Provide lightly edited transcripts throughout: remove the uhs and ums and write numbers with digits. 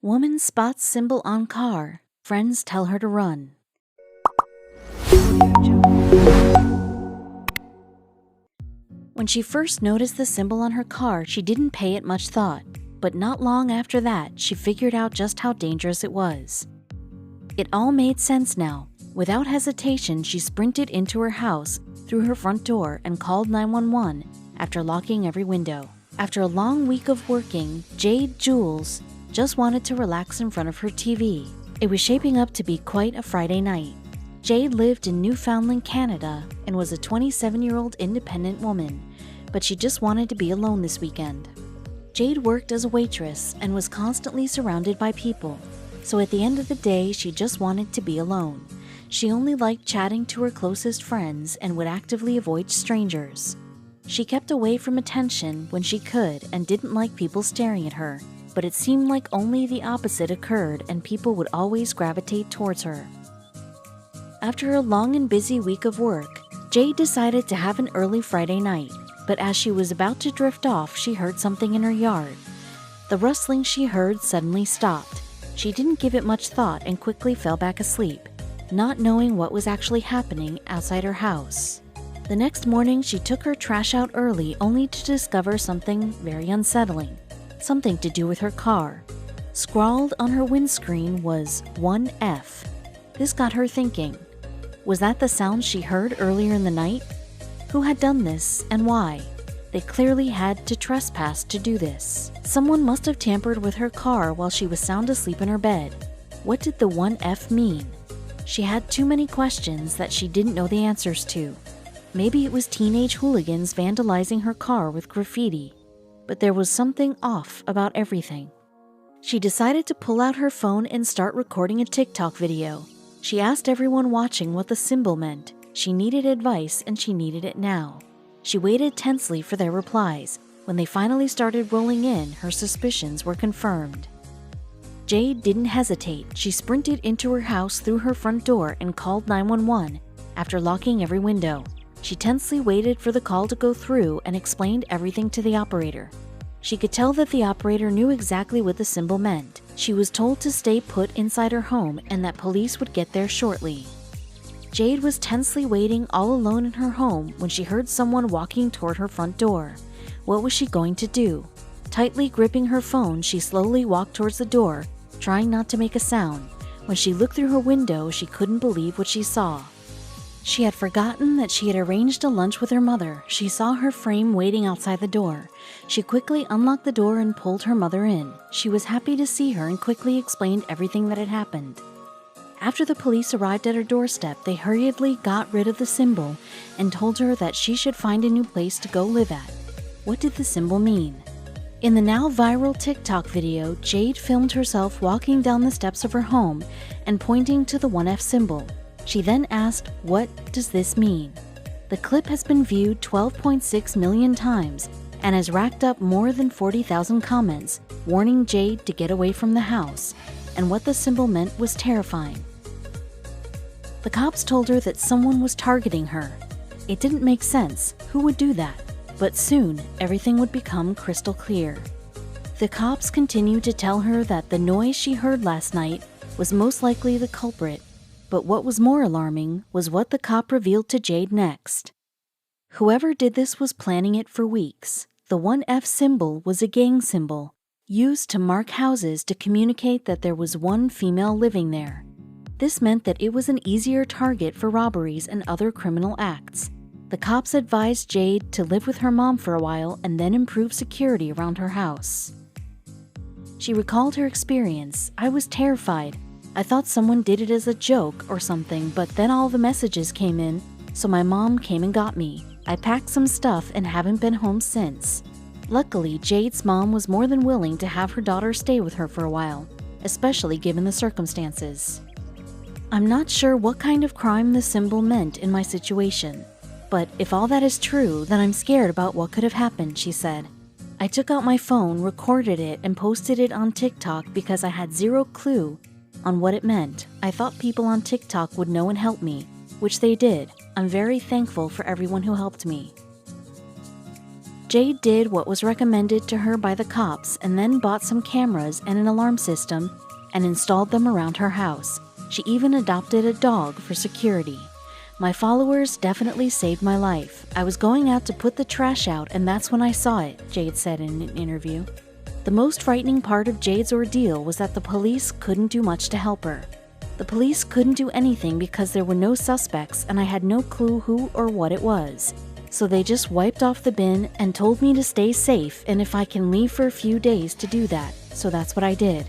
Woman spots symbol on car. Friends tell her to run. When she first noticed the symbol on her car, she didn't pay it much thought. But not long after that, she figured out just how dangerous it was. It all made sense now. Without hesitation, she sprinted into her house, through her front door, and called 911 after locking every window. After a long week of working, Jade Jules just wanted to relax in front of her TV. It was shaping up to be quite a Friday night. Jade lived in Newfoundland, Canada, and was a 27-year-old independent woman, but she just wanted to be alone this weekend. Jade worked as a waitress and was constantly surrounded by people, so at the end of the day, she just wanted to be alone. She only liked chatting to her closest friends and would actively avoid strangers. She kept away from attention when she could and didn't like people staring at her, but it seemed like only the opposite occurred and people would always gravitate towards her. After a long and busy week of work, Jade decided to have an early Friday night, but as she was about to drift off, she heard something in her yard. The rustling she heard suddenly stopped. She didn't give it much thought and quickly fell back asleep, not knowing what was actually happening outside her house. The next morning, she took her trash out early only to discover something very unsettling, something to do with her car. Scrawled on her windscreen was 1F. This got her thinking. Was that the sound she heard earlier in the night? Who had done this and why? They clearly had to trespass to do this. Someone must have tampered with her car while she was sound asleep in her bed. What did the 1F mean? She had too many questions that she didn't know the answers to. Maybe it was teenage hooligans vandalizing her car with graffiti. But there was something off about everything. She decided to pull out her phone and start recording a TikTok video. She asked everyone watching what the symbol meant. She needed advice and she needed it now. She waited tensely for their replies. When they finally started rolling in, her suspicions were confirmed. Jade didn't hesitate. She sprinted into her house through her front door and called 911 after locking every window. She tensely waited for the call to go through and explained everything to the operator. She could tell that the operator knew exactly what the symbol meant. She was told to stay put inside her home and that police would get there shortly. Jade was tensely waiting all alone in her home when she heard someone walking toward her front door. What was she going to do? Tightly gripping her phone, she slowly walked towards the door, trying not to make a sound. When she looked through her window, she couldn't believe what she saw. She had forgotten that she had arranged a lunch with her mother. She saw her frame waiting outside the door. She quickly unlocked the door and pulled her mother in. She was happy to see her and quickly explained everything that had happened. After the police arrived at her doorstep, they hurriedly got rid of the symbol and told her that she should find a new place to go live at. What did the symbol mean? In the now viral TikTok video, Jade filmed herself walking down the steps of her home and pointing to the 1F symbol. She then asked, "What does this mean?" The clip has been viewed 12.6 million times and has racked up more than 40,000 comments, warning Jade to get away from the house, and what the symbol meant was terrifying. The cops told her that someone was targeting her. It didn't make sense. Who would do that? But soon, everything would become crystal clear. The cops continued to tell her that the noise she heard last night was most likely the culprit. But what was more alarming was what the cop revealed to Jade next. Whoever did this was planning it for weeks. The 1F symbol was a gang symbol, used to mark houses to communicate that there was one female living there. This meant that it was an easier target for robberies and other criminal acts. The cops advised Jade to live with her mom for a while and then improve security around her house. She recalled her experience. "I was terrified. I thought someone did it as a joke or something, but then all the messages came in, so my mom came and got me. I packed some stuff and haven't been home since." Luckily, Jade's mom was more than willing to have her daughter stay with her for a while, especially given the circumstances. "I'm not sure what kind of crime the symbol meant in my situation, but if all that is true, then I'm scared about what could have happened," she said. "I took out my phone, recorded it, and posted it on TikTok because I had zero clue on what it meant. I thought people on TikTok would know and help me, which they did. I'm very thankful for everyone who helped me." Jade did what was recommended to her by the cops and then bought some cameras and an alarm system and installed them around her house. She even adopted a dog for security. My followers definitely saved my life. I was going out to put the trash out and that's when I saw it, Jade said in an interview. The most frightening part of Jade's ordeal was that the police couldn't do much to help her. The police couldn't do anything because there were no suspects and I had no clue who or what it was. So they just wiped off the bin and told me to stay safe and if I can leave for a few days to do that. So that's what I did.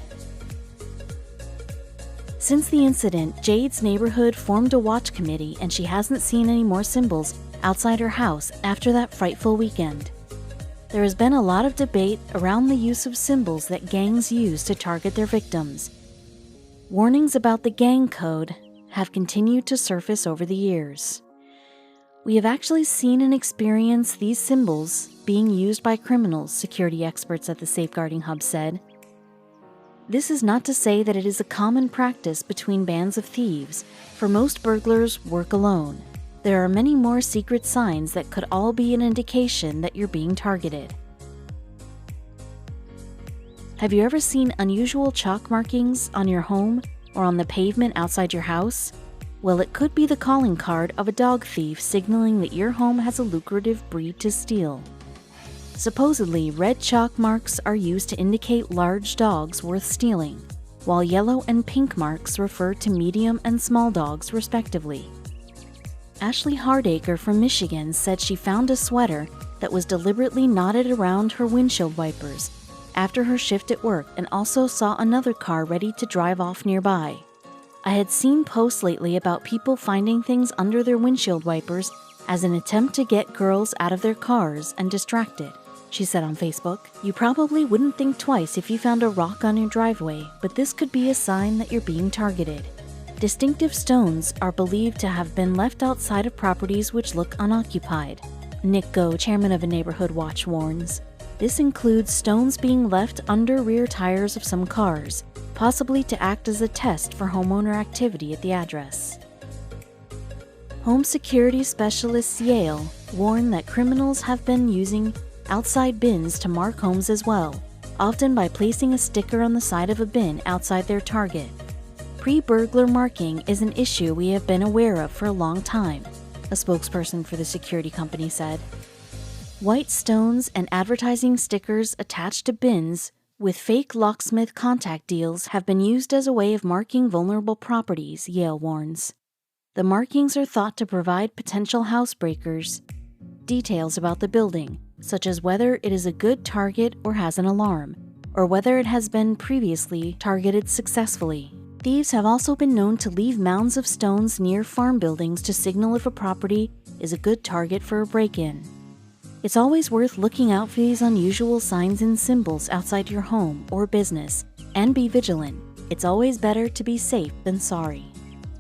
Since the incident, Jade's neighborhood formed a watch committee and she hasn't seen any more symbols outside her house after that frightful weekend. There has been a lot of debate around the use of symbols that gangs use to target their victims. Warnings about the gang code have continued to surface over the years. We have actually seen and experienced these symbols being used by criminals, security experts at the Safeguarding Hub said. This is not to say that it is a common practice between bands of thieves, for most burglars work alone. There are many more secret signs that could all be an indication that you're being targeted. Have you ever seen unusual chalk markings on your home or on the pavement outside your house? Well, it could be the calling card of a dog thief signaling that your home has a lucrative breed to steal. Supposedly, red chalk marks are used to indicate large dogs worth stealing, while yellow and pink marks refer to medium and small dogs, respectively. Ashley Hardacre from Michigan said she found a sweater that was deliberately knotted around her windshield wipers after her shift at work and also saw another car ready to drive off nearby. I had seen posts lately about people finding things under their windshield wipers as an attempt to get girls out of their cars and distracted, she said on Facebook. You probably wouldn't think twice if you found a rock on your driveway, but this could be a sign that you're being targeted. Distinctive stones are believed to have been left outside of properties which look unoccupied. Nick Go, chairman of a neighborhood watch, warns. This includes stones being left under rear tires of some cars, possibly to act as a test for homeowner activity at the address. Home security specialists Yale warn that criminals have been using outside bins to mark homes as well, often by placing a sticker on the side of a bin outside their target. Pre-burglar marking is an issue we have been aware of for a long time, a spokesperson for the security company said. White stones and advertising stickers attached to bins with fake locksmith contact deals have been used as a way of marking vulnerable properties, Yale warns. The markings are thought to provide potential housebreakers details about the building, such as whether it is a good target or has an alarm, or whether it has been previously targeted successfully. Thieves have also been known to leave mounds of stones near farm buildings to signal if a property is a good target for a break-in. It's always worth looking out for these unusual signs and symbols outside your home or business, and be vigilant. It's always better to be safe than sorry.